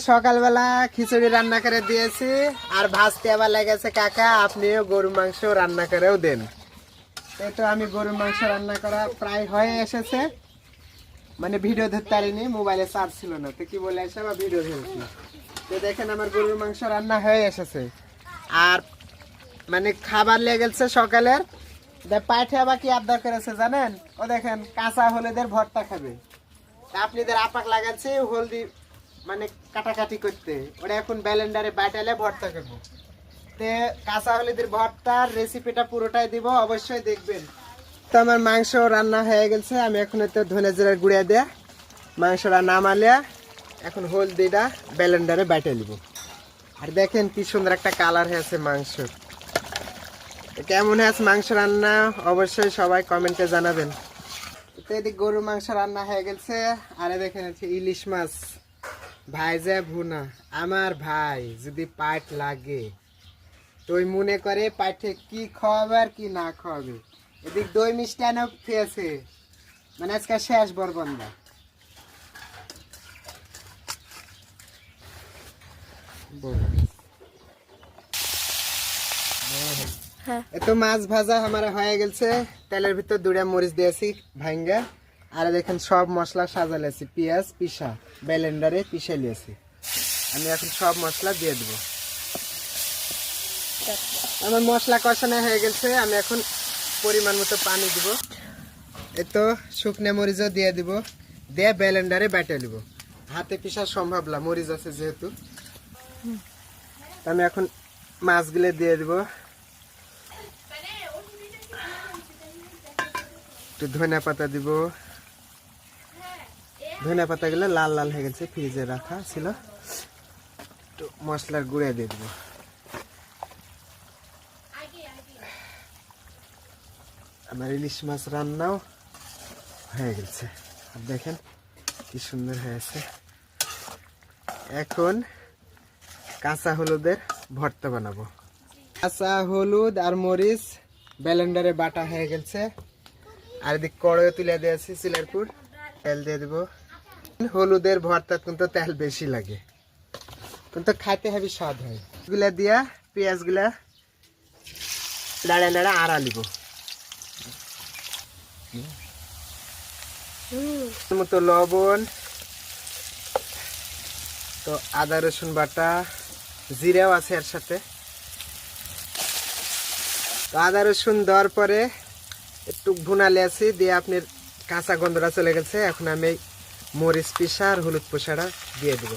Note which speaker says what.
Speaker 1: সকালবেলা খিচুড়ি রান্না করে দিয়েছি আর ভাজতে আবার লেগেছে কাকা, আপনিও গরু মাংস রান্না করেও দেন। তো আমি গরুর মাংস রান্না করা প্রায় হয়ে এসেছে, মানে ভিডিও ধরতে পারিনি, মোবাইলে চার্জ ছিল না, তো কি বলে এসে আবার ভিডিও ধরছি। তো দেখেন আমার গরুর মাংস রান্না হয়ে এসেছে। আর মানে খাবার লেগেছে সকালের, পাঠে আবার কি আবদার করেছে জানেন, ও দেখেন কাঁচা হলুদের ভর্তা খাবে। আপনাদের আপাক লাগাচ্ছে হলদি মানে কাটাকাটি করতে, ওটা এখন ব্লেন্ডারে বাটালে ভর্তা করবো। তে কাঁচা হলুদের ভর্তার রেসিপিটা পুরোটাই দিব, অবশ্যই দেখবেন। তো আমার মাংস রান্না হয়ে গেছে, আমি এখন তো ধনে জিরার গুঁড়া দিয়ে মাংসটা নামালে এখন হলদিটা ব্লেন্ডারে বাটে নিব। আর দেখেন কি সুন্দর একটা কালার হয়েছে মাংস। কেমন হয়েছে মাংস রান্না অবশ্যই সবাই কমেন্টে জানাবেন। তো এদিকে গরুর মাংস রান্না হয়ে গেছে। আর দেখেন হচ্ছে ইলিশ মাছ ভাইজা ভুনা। আমার ভাই যদি পাট লাগে তো মনে করে পাটে কি খাওয়াবে আর কি না খাওয়াবে। এদিক দই মিষ্টি আনা খেয়েছে, মানে আজকে শেষ বরবন্দা। তো মাছ ভাজা আমার হয়ে গেছে, তেলের ভিতর দুটা মরিচ দিয়েছি ভাঙ্গা। আর দেখেন সব মশলা সাজালেছি, পেঁয়াজ পিসা ব্লেন্ডারে পিষে নিয়েছি। আমি এখন সব মশলা দিয়ে দেবো। আমার মশলা কষানো হয়ে গেছে, আমি এখন পরিমাণ মতো পানি দিব। তো শুকনো মরিচও দিয়ে দিব, দিয়ে ব্লেন্ডারে বেটে নিব। হাতে পিসা সম্ভব না, মরিচ আছে যেহেতু। আমি এখন মাছগুলো দিয়ে দিব। একটু ধনিয়া পাতা দিব, ধনিয়া পাতা গুলো লাল লাল হয়ে গেছে, ফ্রিজে রাখা ছিল। একটু মশলার গুঁড়া দিয়ে দিব। আমার ইলিশ মাছ রান্নাও হয়ে গেছে, আর দেখেন কি সুন্দর হয়েছে। এখন কাঁচা হলুদের ভর্তা বানাবো। কাঁচা হলুদ আর মরিচ ব্লেন্ডারে বাটা হয়ে গেছে। আর এদিক কড়াইয়ে তুলে দিয়েছি সিলেরপুর, তেল দিয়ে দিব। হলুদের ভর্তা কিন্তু তেল বেশি লাগে, কিন্তু খাইতে হেবি স্বাদ হয়। এগুলা দিয়া পেঁয়াজ গুলা লাড়া লাড়া আড়া লিব মতো লবণ, তো আদা রসুন বাটা, জিরাও আছে এর সাথে। তো আদা রসুন দেওয়ার পরে একটু ভুনালে আছি দিয়ে আপনার কাঁচা গন্ধটা চলে গেছে। এখন আমি মরিচ পিসা আর হলুদ পোষাটা দিয়ে দেবো।